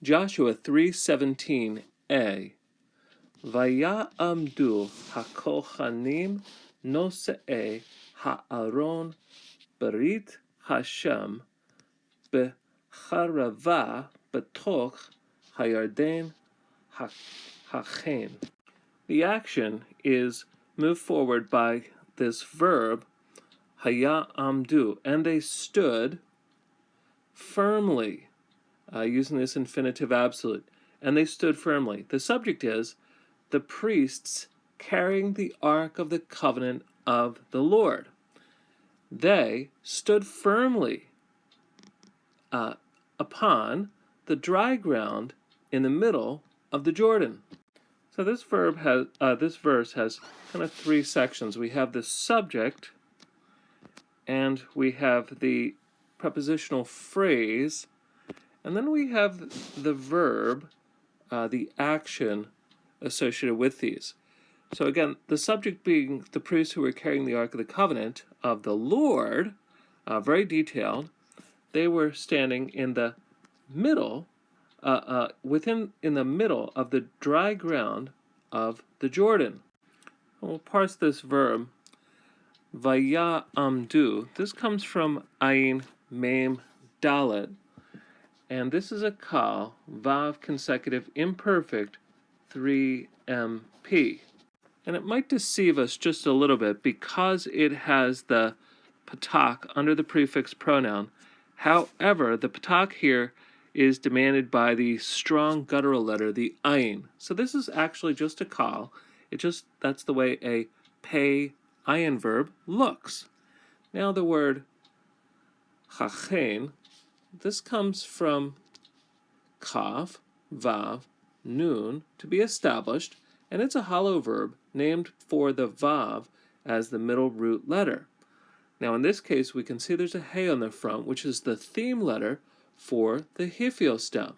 Joshua 3:17a. Vaya'amdu hakohanim nose'e ha'aron berit Hashem becharava betoch hayarden hachen. The action is moved forward by this verb, haya'amdu, and they stood firmly, using this infinitive absolute, and they stood firmly. The subject is the priests carrying the Ark of the Covenant of the Lord. They stood firmly upon the dry ground in the middle of the Jordan. So this verse has kind of three sections. We have the subject, and we have the prepositional phrase, and then we have the verb, the action associated with these. So again, the subject being the priests who were carrying the Ark of the Covenant of the Lord, very detailed. They were standing in the middle, in the middle of the dry ground of the Jordan. And we'll parse this verb, vaya'amdu. This comes from ayin mem dalet, and this is a kal, vav consecutive imperfect, 3mp. And it might deceive us just a little bit because it has the patak under the prefix pronoun. However, the patak here is demanded by the strong guttural letter, the ayin. So this is actually just a kal. That's the way a pei ayin verb looks. Now the word chachen, this comes from kaf, vav, nun, to be established, and it's a hollow verb named for the vav as the middle root letter. Now in this case, we can see there's a hey on the front, which is the theme letter for the hiphil stem.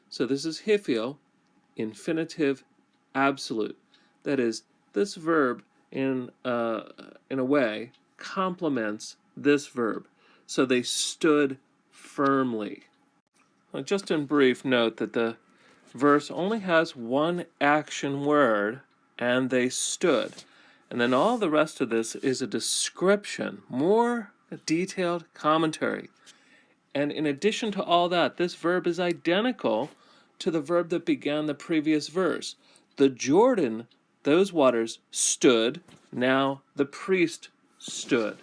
So this is hiphil, infinitive absolute. That is, this verb in a way complements this verb. So they stood firmly. Now, just in brief, note that the verse only has one action word, and they stood. And then all the rest of this is a description, more detailed commentary. And in addition to all that, this verb is identical to the verb that began the previous verse. The Jordan, those waters stood, now the priest stood.